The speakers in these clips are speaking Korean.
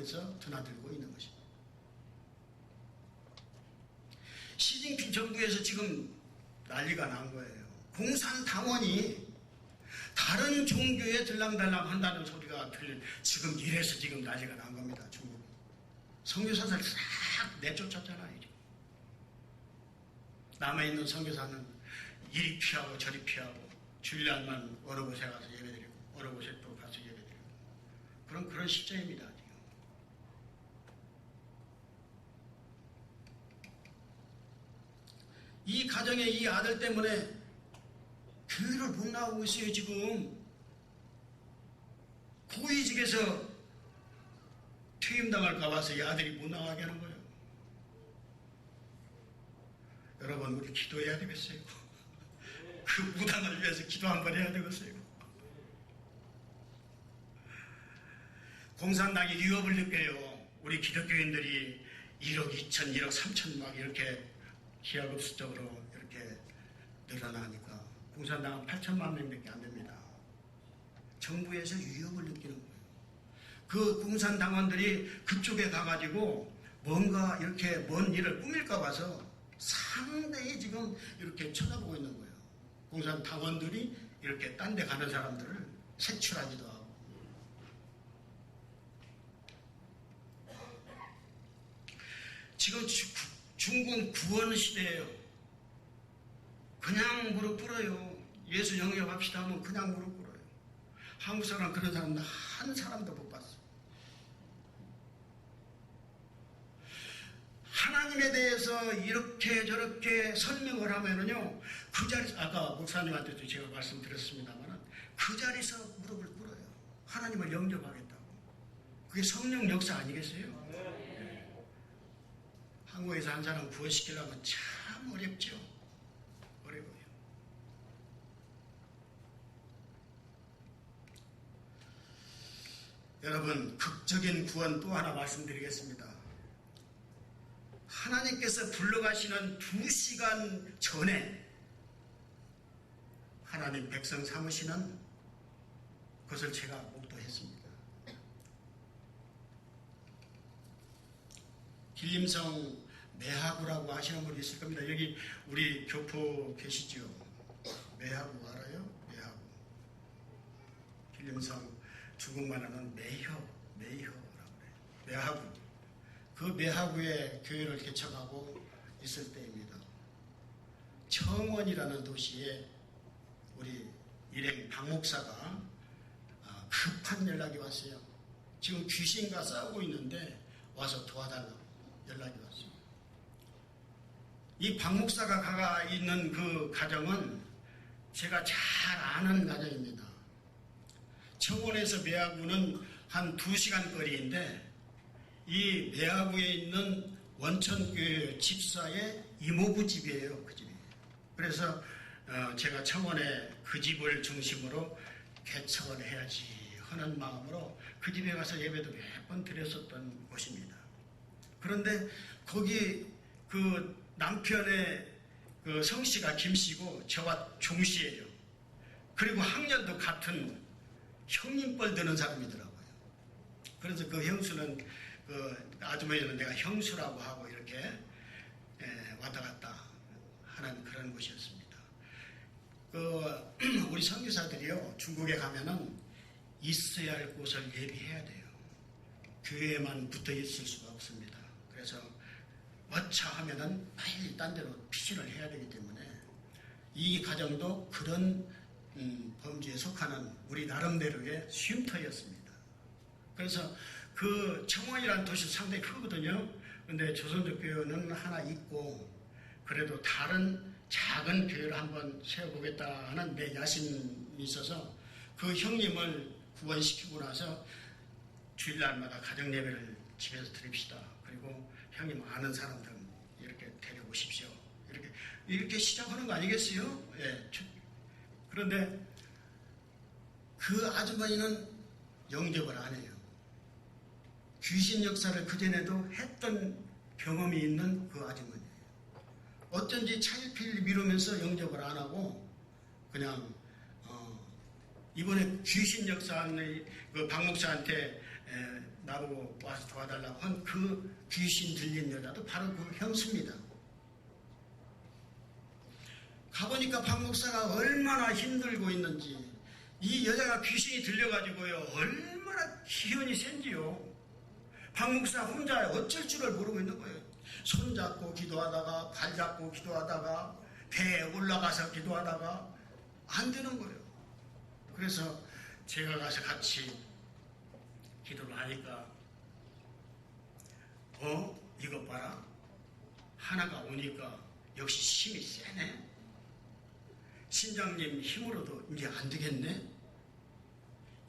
하면서 드나들고 있는 것입니다. 시진핑 정부에서 지금 난리가 난 거예요. 공산당원이 다른 종교에 들랑달랑 한다는 소리가 지금 이래서 지금 난리가 난 겁니다. 중국이. 선교사들 싹 내쫓았잖아요. 남아있는 선교사는 이리 피하고 저리 피하고 주일날만 어느 곳에 가서 예배드리고 어느 곳에 또 가서 예배드리고 그런 시점입니다. 지금. 이 가정의 이 아들 때문에 교회를 못 나오고 있어요. 지금 고위직에서 퇴임당할까 봐서 이 아들이 못 나가게 하는 거예요. 여러분, 우리 기도해야 되겠어요. 그 무당을 위해서 기도 한번 해야 되겠어요. 공산당이 위협을 느껴요. 우리 기독교인들이 1억 2천, 1억 3천 막 이렇게 기하급수적으로 이렇게 늘어나니까 공산당은 8천만 명밖에 안 됩니다. 정부에서 위협을 느끼는 거예요. 그 공산당원들이 그쪽에 가가지고 뭔가 이렇게 먼 일을 꾸밀까 봐서 상당히 지금 이렇게 쳐다보고 있는 거예요. 공산당원들이 이렇게 딴 데 가는 사람들을 색출하기도 하고. 지금 중국 구원 시대예요. 그냥 무릎 꿇어요. 예수 영접합시다 하면 그냥 무릎 꿇어요. 한국 사람 그런 사람 한 사람도 못 봤어. 하나님에 대해서 이렇게 저렇게 설명을 하면은요, 그 자리에서, 아까 목사님한테도 제가 말씀드렸습니다만, 그 자리에서 무릎을 꿇어요. 하나님을 영접하겠다고. 그게 성령 역사 아니겠어요? 네. 한국에서 한 사람 구원시키려면 참 어렵죠. 어려워요. 여러분, 극적인 구원 또 하나 말씀드리겠습니다. 하나님께서 불러가시는 2시간 전에 하나님 백성 삼으시는 것을 제가 목도했습니다. 길림성 매하구라고 하시는 분이 있을 겁니다. 여기 우리 교포 계시죠? 매하구 알아요? 매하구. 길림성 중국말로는 매혀라고 그래요. 매하구. 그 매하구에 교회를 개척하고 있을 때입니다. 청원이라는 도시에 우리 일행 박 목사가 급한 연락이 왔어요. 지금 귀신과 싸우고 있는데 와서 도와달라고 연락이 왔어요. 이 박 목사가 가 있는 그 가정은 제가 잘 아는 가정입니다. 청원에서 매하구는 한 2시간 거리인데 이 매하구에 있는 원천교회 집사의 이모부 집이에요. 그 집이. 그래서 제가 청원에 그 집을 중심으로 개척을 해야지 하는 마음으로 그 집에 가서 예배도 몇 번 드렸었던 곳입니다. 그런데 거기 그 남편의 그 성씨가 김씨고 저와 종씨예요. 그리고 학년도 같은 형님뻘 드는 사람이더라고요. 그래서 그 형수는 그 아주머니는 내가 형수라고 하고 이렇게 왔다 갔다 하는 그런 곳이었습니다. 우리 선교사들이요, 중국에 가면은 있어야 할 곳을 예비해야 돼요. 교회에만 붙어 있을 수가 없습니다. 그래서 어차 하면은 빨리 딴 데로 피신을 해야 되기 때문에 이 가정도 그런 범주에 속하는 우리 나름대로의 쉼터였습니다. 그래서 그 청원이라는 도시 상당히 크거든요. 근데 조선족 교회는 하나 있고 그래도 다른 작은 교회를 한번 세워보겠다 하는 내 야심이 있어서 그 형님을 구원시키고 나서 주일날마다 가정예배를 집에서 드립시다. 그리고 형님 아는 사람들 이렇게 데려오십시오. 이렇게 시작하는 거 아니겠어요? 예. 그런데 그 아주머니는 영접을 안 해요. 귀신 역사를 그전에도 했던 경험이 있는 그 아주머니예요. 어쩐지 차일피일 미루면서 영접을 안 하고 그냥 이번에 귀신 역사의 그 박 목사한테 나보고 와서 도와달라고 한 그 귀신 들린 여자도 바로 그 형수입니다. 가보니까 박 목사가 얼마나 힘들고 있는지, 이 여자가 귀신이 들려가지고요 얼마나 기운이 센지요. 박 목사 혼자 어쩔 줄을 모르고 있는 거예요. 손잡고 기도하다가 발 잡고 기도하다가 배에 올라가서 기도하다가 안 되는 거예요. 그래서 제가 가서 같이 기도를 하니까 이것 봐라, 하나가 오니까 역시 힘이 세네. 신장님 힘으로도 이제 안 되겠네.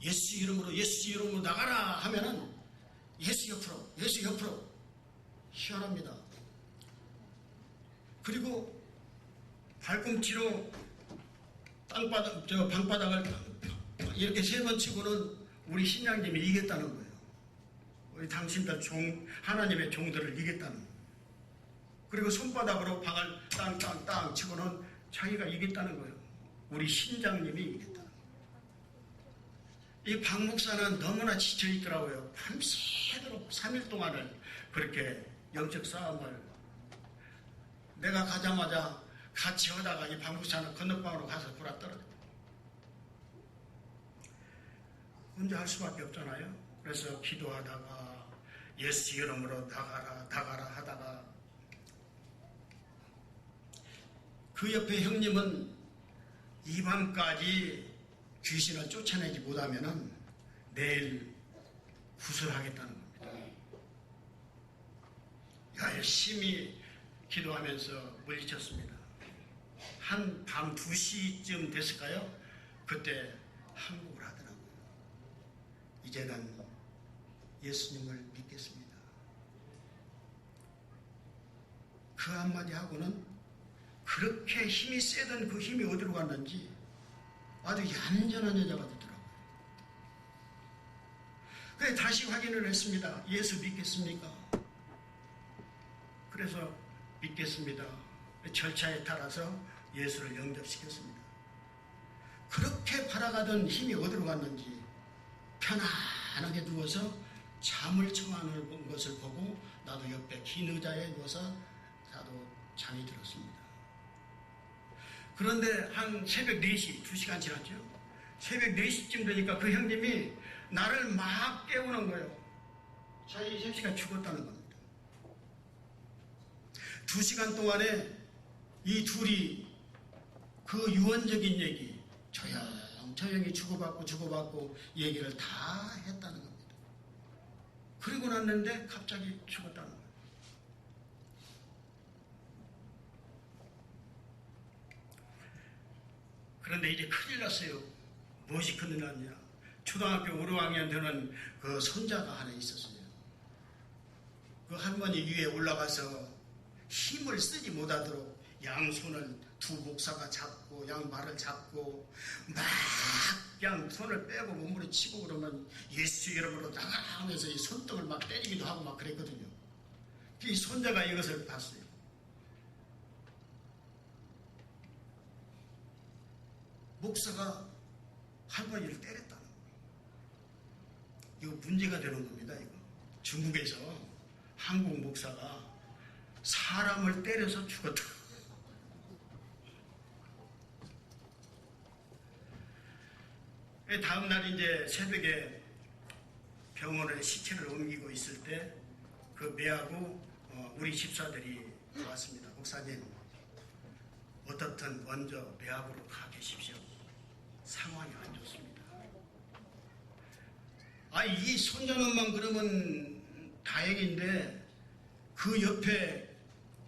예수 이름으로 나가라 하면은 예수 옆으로 희한합니다. 그리고 발꿈치로 방바닥을 이렇게 3번 치고는 우리 신장님이 이겼다는 거예요. 우리 당신들 하나님의 종들을 이겼다는 거예요. 그리고 손바닥으로 방을 땅땅땅 치고는 자기가 이겼다는 거예요. 우리 신장님이 이겼다는 거예요. 이 박 목사는 너무나 지쳐있더라고요. 밤새도록 3일 동안을 그렇게 영적 싸움을, 내가 가자마자 같이 하다가 이 박 목사는 건너방으로 가서 돌아떨어져요. 혼자 할 수밖에 없잖아요. 그래서 기도하다가 예수 이름으로 나가라 하다가 그 옆에 형님은 이 밤까지 귀신을 쫓아내지 못하면은 내일 구슬하겠다는 겁니다. 열심히 기도하면서 물리쳤습니다. 한 밤 2시쯤 됐을까요? 그때 한국을 하더라고요. 이제는 예수님을 믿겠습니다. 그 한마디 하고는 그렇게 힘이 세던 그 힘이 어디로 갔는지 아주 얌전한 여자가 되더라고요. 그래서 다시 확인을 했습니다. 예수 믿겠습니까? 그래서 믿겠습니다. 절차에 따라서 예수를 영접시켰습니다. 그렇게 바라가던 힘이 어디로 갔는지 편안하게 누워서 잠을 청하는 것을 보고 나도 옆에 긴 의자에 누워서 나도 잠이 들었습니다. 그런데 한 새벽 4시, 2시간 지났죠. 새벽 4시쯤 되니까 그 형님이 나를 막 깨우는 거예요. 자기 셋이가 죽었다는 겁니다. 2시간 동안에 이 둘이 그 유언적인 얘기, 조용히 주고받고 얘기를 다 했다는 겁니다. 그리고 났는데 갑자기 죽었다는 거예요. 그런데 이제 큰일 났어요. 무엇이 큰일 났냐? 초등학교 5학년 되는 그 손자가 하나 있었어요. 그 할머니 위에 올라가서 힘을 쓰지 못하도록 양손을 두 목사가 잡고 양발을 잡고 막 그냥 손을 빼고 몸으로 치고 그러면 예수 이름으로 나가라 하면서 이 손등을 막 때리기도 하고 막 그랬거든요. 이 손자가 이것을 봤어요. 목사가 할머니를 때렸다는 거예요. 이거 문제가 되는 겁니다. 이거 중국에서 한국 목사가 사람을 때려서 죽었다. 다음 날 이제 새벽에 병원에 시체를 옮기고 있을 때 그 매하고 우리 집사들이 왔습니다. 목사님, 어떻든 먼저 매합으로 가 계십시오. 상황이 안 좋습니다. 이 손자놈만 그러면 다행인데 그 옆에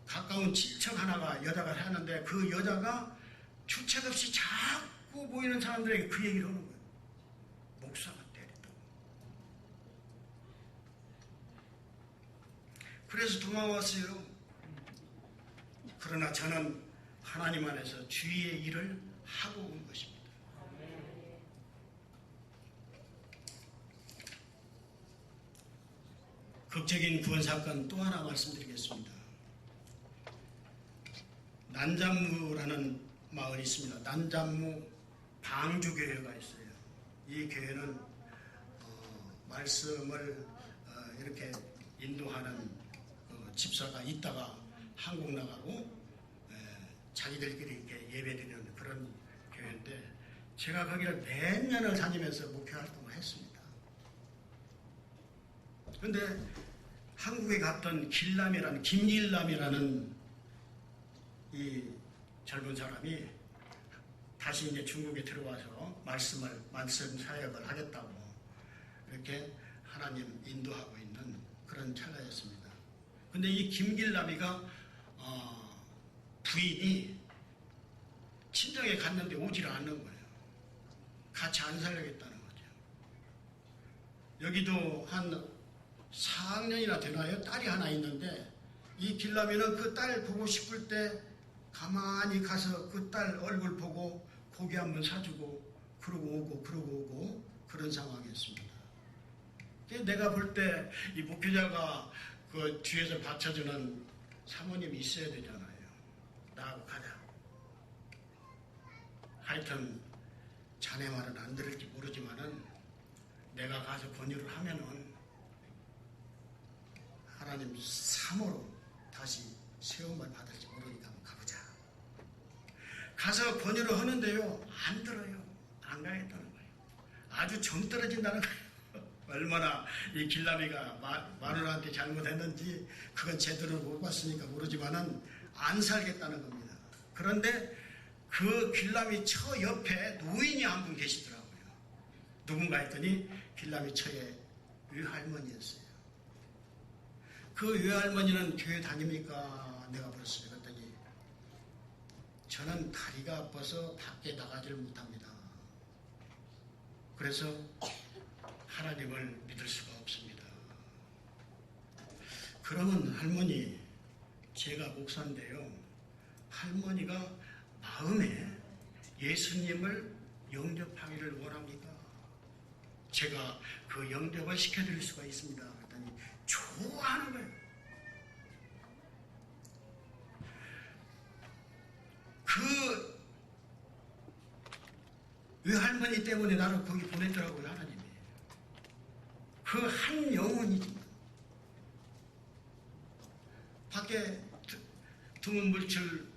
가까운 친척 하나가 여자가 하는데 그 여자가 주책 없이 자꾸 보이는 사람들에게 그 얘기를 하는 거예요. 목사가 때렸다고. 그래서 도망왔어요. 그러나 저는 하나님 안에서 주의의 일을 하고 온 것입니다. 극적인 구원 사건 또 하나 말씀드리겠습니다. 난잠무라는 마을이 있습니다. 난잠무 방주교회가 있어요. 이 교회는 말씀을 인도하는 그 집사가 있다가 한국 나가고 자기들끼리 이렇게 예배드리는 그런 교회인데 제가 거기를 몇 년을 다니면서 목회 활동을 했습니다. 그런데 한국에 갔던 김길남이라는 이 젊은 사람이 다시 이제 중국에 들어와서 말씀 사역을 하겠다고 이렇게 하나님 인도하고 있는 그런 찰나였습니다. 근데 이 김길남이가 부인이 친정에 갔는데 오지를 않는 거예요. 같이 안 살려겠다는 거죠. 여기도 한 4학년이나 되나요? 딸이 하나 있는데 이 길남이는 그 딸 보고 싶을 때 가만히 가서 그 딸 얼굴 보고 고기 한번 사주고 그러고 오고 그런 상황이었습니다. 내가 볼 때 이 목회자가 그 뒤에서 받쳐주는 사모님이 있어야 되잖아요. 나하고 가자. 하여튼 자네 말은 안 들을지 모르지만은 내가 가서 권유를 하면은 하나님 3호로 다시 세움을 받을지 모르니까 한번 가보자. 가서 권유를 하는데요, 안 들어요. 안 가겠다는 거예요. 아주 정 떨어진다는 거예요. 얼마나 이 길남이가 마누라한테 잘못했는지 그건 제대로 못 봤으니까 모르지만은 안 살겠다는 겁니다. 그런데 그 길남이 처 옆에 노인이 한 분 계시더라고요. 누군가 했더니 길남이 처의 외할머니였어요. 그 외할머니는 교회 다닙니까? 내가 물었어요. 그랬더니 저는 다리가 아파서 밖에 나가지를 못합니다. 그래서 하나님을 믿을 수가 없습니다. 그러면 할머니, 제가 목사인데요. 할머니가 마음에 예수님을 영접하기를 원합니까? 제가 그 영접을 시켜드릴 수가 있습니다. 그랬더니 좋아하는 거예요. 그 외할머니 때문에 나를 거기 보냈더라고요, 하나님이. 그 한 영혼이지. 밖에 드문 물질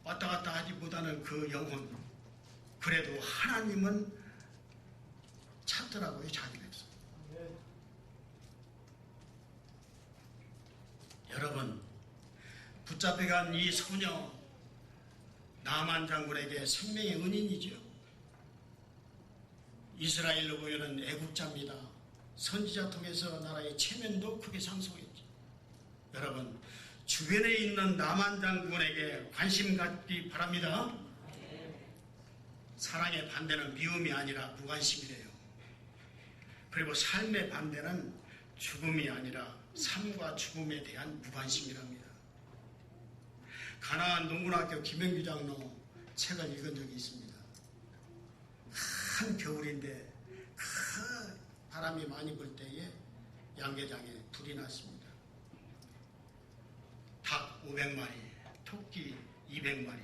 왔다 갔다 하지 못하는 그 영혼. 그래도 하나님은 찾더라고요, 자기 백성. 여러분, 붙잡혀간 이 소녀 나만 장군에게 생명의 은인이죠. 이스라엘로 보이는 애국자입니다. 선지자 통해서 나라의 체면도 크게 상승했죠. 여러분, 주변에 있는 나만 장군에게 관심 갖기 바랍니다. 사랑의 반대는 미움이 아니라 무관심이래요. 그리고 삶의 반대는 죽음이 아니라 삶과 죽음에 대한 무관심이랍니다. 가나안 농군학교 김영규 장로 책을 읽은 적이 있습니다. 한 겨울인데 그 바람이 많이 불 때에 양계장에 불이 났습니다. 닭 500마리, 토끼 200마리,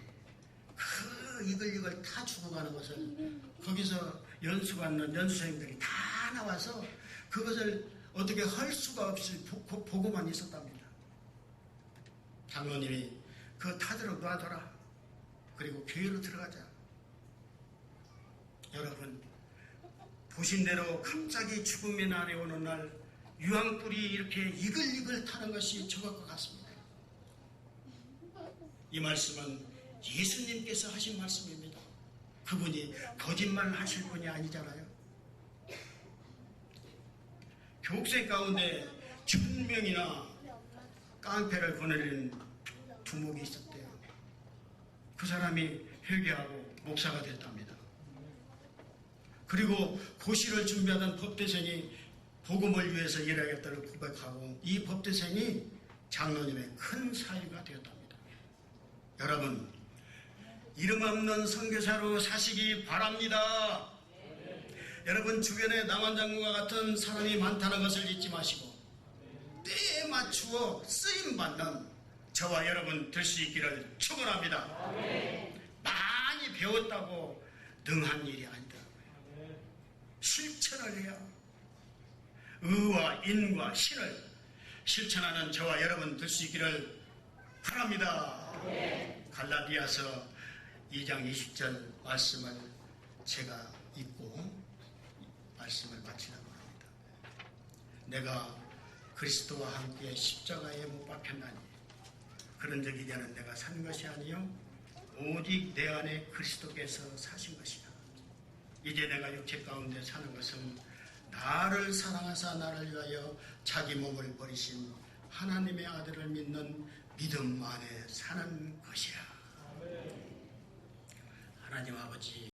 그 이글이글 다 죽어가는 것을 거기서 연수받는 연수생들이 다 나와서 그것을 어떻게 할 수가 없이 보고만 있었답니다. 장로님이 그 타들어 놔둬라. 그리고 교회로 들어가자. 여러분, 보신 대로 갑자기 죽음의 날이 오는 날 유황불이 이렇게 이글이글 타는 것이 저것과 같습니다. 이 말씀은 예수님께서 하신 말씀입니다. 그분이 거짓말 하실 분이 아니잖아요. 교육생 가운데 1000명이나 깡패를 거느리는 두목이 있었대요. 그 사람이 회개하고 목사가 됐답니다. 그리고 고시를 준비하던 법대생이 복음을 위해서 일하겠다고 고백하고 이 법대생이 장로님의 큰 사위가 되었답니다. 여러분, 이름 없는 선교사로 사시기 바랍니다. 여러분, 주변에 남한장군과 같은 사람이 많다는 것을 잊지 마시고 때에 맞추어 쓰임받는 저와 여러분 될 수 있기를 축원합니다. 많이 배웠다고 능한 일이 아니더라고요. 실천을 해야 의와 인과 신을 실천하는 저와 여러분 될 수 있기를 바랍니다. 갈라디아서 2장 20절 말씀을 제가 읽고 말씀을 마치려고 합니다. 내가 그리스도와 함께 십자가에 못 박혔나니 그런 적이 이제는 내가 산 것이 아니요 오직 내 안에 그리스도께서 사신 것이다. 이제 내가 육체 가운데 사는 것은 나를 사랑하사 나를 위하여 자기 몸을 버리신 하나님의 아들을 믿는 믿음 안에 사는 것이야. 하나님 아버지